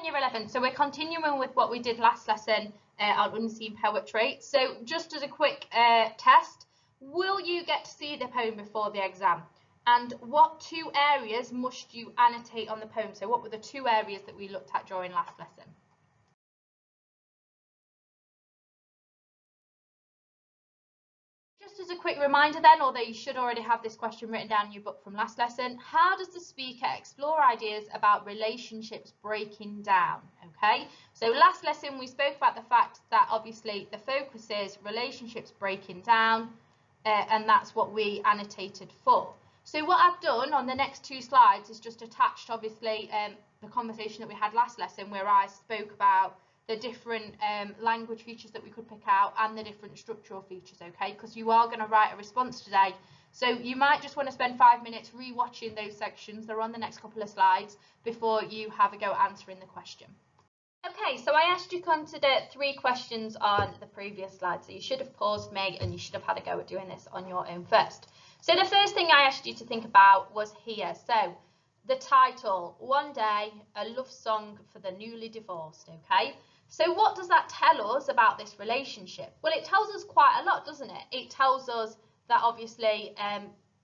year 11. So we're continuing with what we did last lesson on unseen poetry. So just as a quick test, will you get to see the poem before the exam? And what 2 areas must you annotate on the poem? So what were the 2 areas that we looked at during last lesson? Just as a quick reminder then, although you should already have this question written down in your book from last lesson, how does the speaker explore ideas about relationships breaking down? Okay, so last lesson we spoke about the fact that obviously the focus is relationships breaking down, and that's what we annotated for. So what I've done on the next 2 slides is just attached obviously the conversation that we had last lesson, where I spoke about the different language features that we could pick out and the different structural features, okay, because you are going to write a response today. So you might just want to spend 5 minutes re-watching those sections. They're on the next couple of slides before you have a go answering the question. Okay, so I asked you to consider 3 questions on the previous slide, so you should have paused me and you should have had a go at doing this on your own first. So the first thing I asked you to think about was here. So the title, One Day, a Love Song for the Newly Divorced, okay? So what does that tell us about this relationship? Well, it tells us quite a lot, doesn't it? It tells us that obviously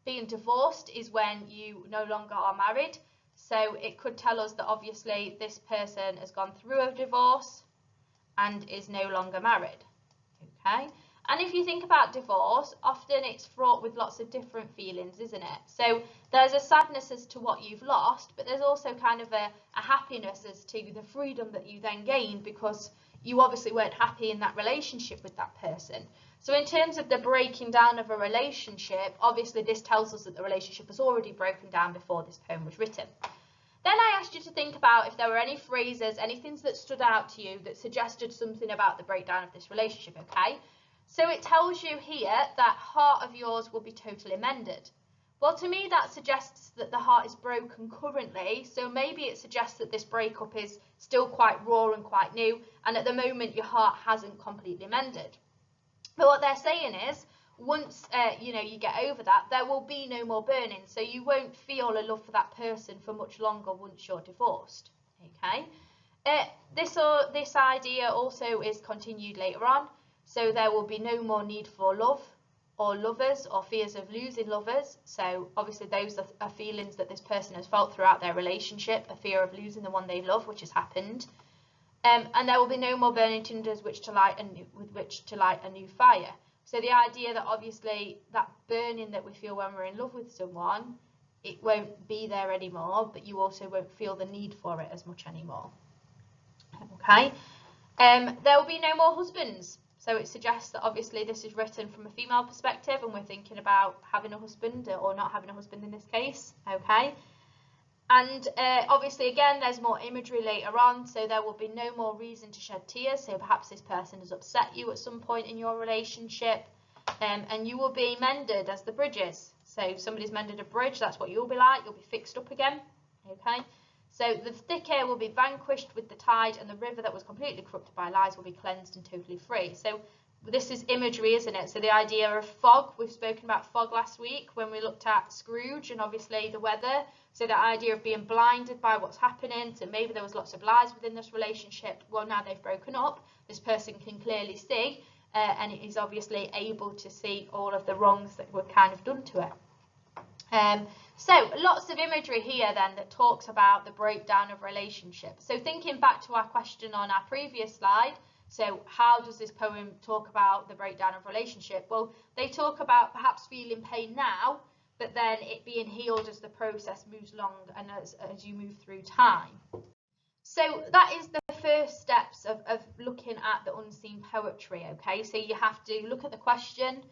being divorced is when you no longer are married. So it could tell us that obviously this person has gone through a divorce and is no longer married, okay? And if you think about divorce, often it's fraught with lots of different feelings, isn't it? So there's a sadness as to what you've lost, but there's also kind of a happiness as to the freedom that you then gained because you obviously weren't happy in that relationship with that person. So in terms of the breaking down of a relationship, obviously this tells us that the relationship was already broken down before this poem was written. Then I asked you to think about if there were any phrases, any things that stood out to you that suggested something about the breakdown of this relationship, okay? So it tells you here that heart of yours will be totally mended. Well, to me, that suggests that the heart is broken currently. So maybe it suggests that this breakup is still quite raw and quite new. And at the moment, your heart hasn't completely mended. But what they're saying is, once you get over that, there will be no more burning. So you won't feel a love for that person for much longer once you're divorced. Okay. This idea also is continued later on. So there will be no more need for love or lovers or fears of losing lovers. So obviously those are feelings that this person has felt throughout their relationship, a fear of losing the one they love, which has happened. And there will be no more burning tinders with which to light a new fire. So the idea that obviously that burning that we feel when we're in love with someone, it won't be there anymore, but you also won't feel the need for it as much anymore. Okay. There will be no more husbands. So it suggests that obviously this is written from a female perspective and we're thinking about having a husband or not having a husband in this case, okay? And obviously again there's more imagery later on, so there will be no more reason to shed tears. So perhaps this person has upset you at some point in your relationship, and you will be mended as the bridges. So if somebody's mended a bridge, that's what you'll be like, you'll be fixed up again, okay? So the thick air will be vanquished with the tide, and the river that was completely corrupted by lies will be cleansed and totally free. So this is imagery, isn't it? So the idea of fog, we've spoken about fog last week when we looked at Scrooge and obviously the weather. So the idea of being blinded by what's happening. So maybe there was lots of lies within this relationship. Well, now they've broken up. This person can clearly see, and it is obviously able to see all of the wrongs that were kind of done to it. So lots of imagery here then that talks about the breakdown of relationships. So thinking back to our question on our previous slide, so how does this poem talk about the breakdown of relationship? Well, they talk about perhaps feeling pain now, but then it being healed as the process moves along and as you move through time. So that is the first steps of looking at the unseen poetry, okay? So you have to look at the question,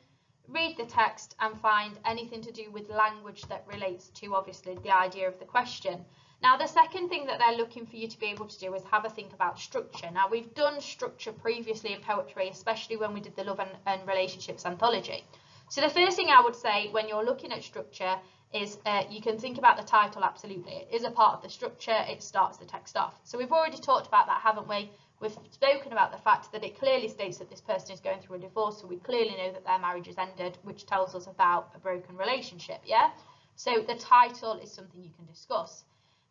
read the text and find anything to do with language that relates to obviously the idea of the question. Now the second thing that they're looking for you to be able to do is have a think about structure. Now we've done structure previously in poetry, especially when we did the love and relationships anthology. So the first thing I would say when you're looking at structure is you can think about the title. Absolutely, it is a part of the structure, it starts the text off. So we've already talked about that, haven't we? We've spoken about the fact that it clearly states that this person is going through a divorce, so we clearly know that their marriage has ended, which tells us about a broken relationship, yeah? So the title is something you can discuss.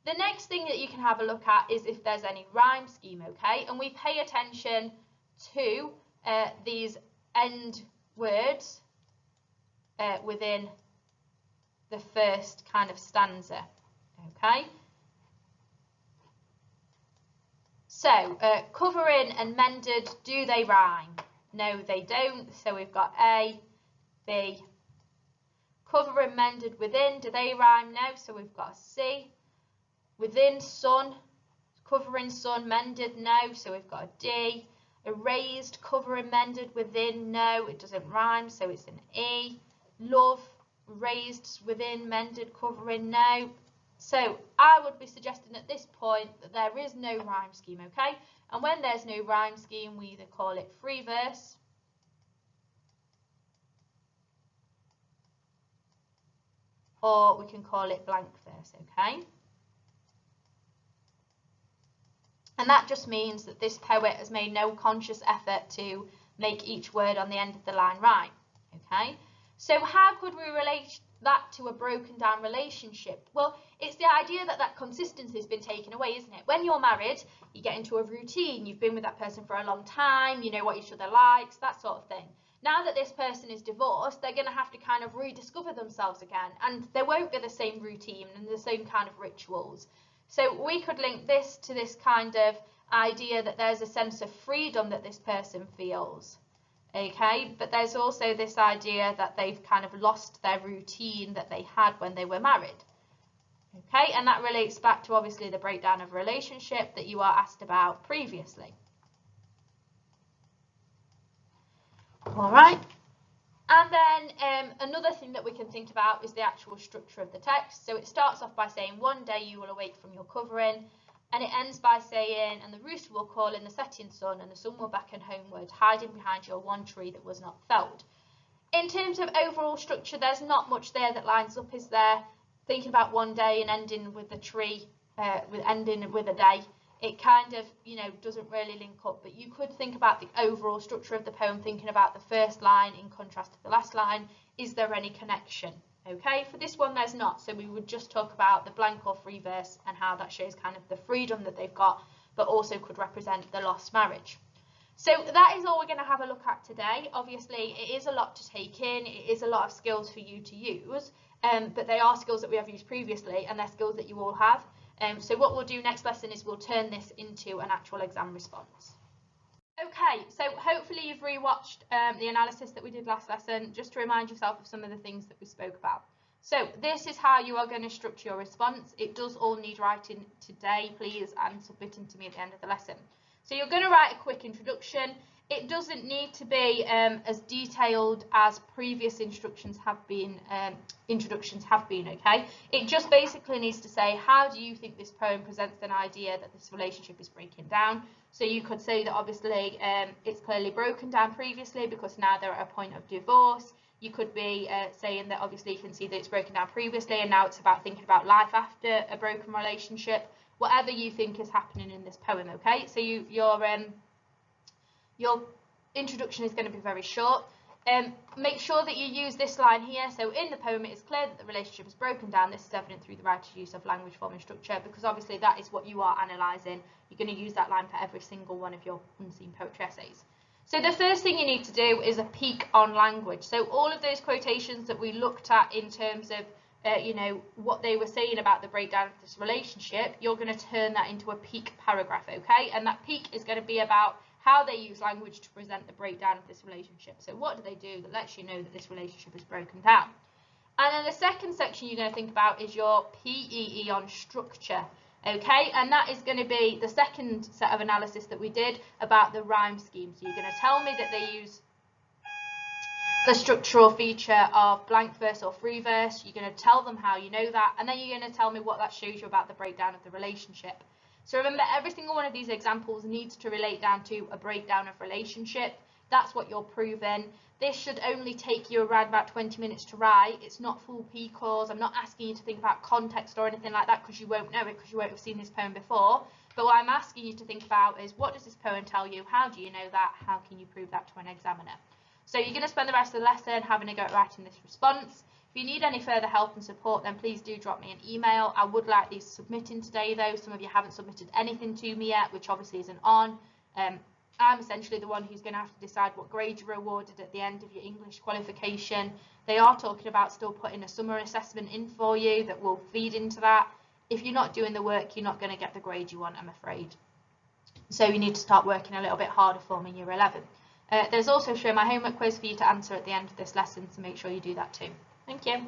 The next thing that you can have a look at is if there's any rhyme scheme, okay? And we pay attention to these end words within the first kind of stanza, okay? So, covering and mended, do they rhyme? No, they don't. So we've got A, B. Cover and mended within, do they rhyme? No, so we've got C. Within sun, covering sun, mended, no, so we've got a D. Erased, cover and mended within, no, it doesn't rhyme, so it's an E. Love, raised within, mended, covering, no. So I would be suggesting at this point that there is no rhyme scheme, okay? And when there's no rhyme scheme, we either call it free verse or we can call it blank verse, okay? And that just means that this poet has made no conscious effort to make each word on the end of the line rhyme, okay? So how could we relate that to a broken down relationship? Well, it's the idea that that consistency has been taken away, isn't it? When you're married, you get into a routine, you've been with that person for a long time, you know what each other likes, that sort of thing. Now that this person is divorced, they're going to have to kind of rediscover themselves again, and there won't be the same routine and the same kind of rituals. So we could link this to this kind of idea that there's a sense of freedom that this person feels. Okay, but there's also this idea that they've kind of lost their routine that they had when they were married. Okay, and that relates back to obviously the breakdown of a relationship that you are asked about previously. All right, and then another thing that we can think about is the actual structure of the text. So it starts off by saying, one day you will awake from your covering. And it ends by saying, and the rooster will call in the setting sun, and the sun will beckon homeward, hiding behind your one tree that was not felled. In terms of overall structure, there's not much there that lines up, is there? Thinking about one day and ending with the tree, ending with a day, it kind of, you know, doesn't really link up. But you could think about the overall structure of the poem, thinking about the first line in contrast to the last line. Is there any connection? Okay, for this one there's not, so we would just talk about the blank or free verse and how that shows kind of the freedom that they've got, but also could represent the lost marriage. So that is all we're going to have a look at today. Obviously it is a lot to take in, it is a lot of skills for you to use, but they are skills that we have used previously and they're skills that you all have. So what we'll do next lesson is we'll turn this into an actual exam response. Okay, so hopefully you've rewatched the analysis that we did last lesson, just to remind yourself of some of the things that we spoke about. So this is how you are going to structure your response. It does all need writing today, please, and submitting to me at the end of the lesson. So you're going to write a quick introduction. It doesn't need to be as detailed as previous introductions have been, okay? It just basically needs to say, how do you think this poem presents an idea that this relationship is breaking down? So you could say that obviously it's clearly broken down previously because now they're at a point of divorce. You could be saying that obviously you can see that it's broken down previously and now it's about thinking about life after a broken relationship. Whatever you think is happening in this poem, okay? So your introduction is going to be very short. Make sure that you use this line here. So in the poem it is clear that the relationship is broken down. This is evident through the writer's use of language, form and structure, because obviously that is what you are analysing. You're going to use that line for every single one of your unseen poetry essays. So the first thing you need to do is a peek on language. So all of those quotations that we looked at in terms of you know, what they were saying about the breakdown of this relationship, you're going to turn that into a peek paragraph, okay? And that peek is going to be about how they use language to present the breakdown of this relationship. So what do they do that lets you know that this relationship is broken down? And then the second section you're going to think about is your PEE on structure, okay? And that is going to be the second set of analysis that we did about the rhyme scheme. So you're going to tell me that they use the structural feature of blank verse or free verse. You're going to tell them how you know that, and then you're going to tell me what that shows you about the breakdown of the relationship. So remember, every single one of these examples needs to relate down to a breakdown of relationship. That's what you're proving. This should only take you around about 20 minutes to write. It's not full P-cores. I'm not asking you to think about context or anything like that because you won't know it, because you won't have seen this poem before. But what I'm asking you to think about is, what does this poem tell you? How do you know that? How can you prove that to an examiner? So you're going to spend the rest of the lesson having a go at writing this response. If you need any further help and support, then please do drop me an email. I would like these submitting today though. Some of you haven't submitted anything to me yet, which obviously isn't on. I'm essentially the one who's going to have to decide what grade you're awarded at the end of your English qualification. They are talking about still putting a summer assessment in for you that will feed into that. If you're not doing the work, you're not going to get the grade you want, I'm afraid. So you need to start working a little bit harder for me in year 11. There's also show my homework quiz for you to answer at the end of this lesson, so make sure you do that too. Thank you.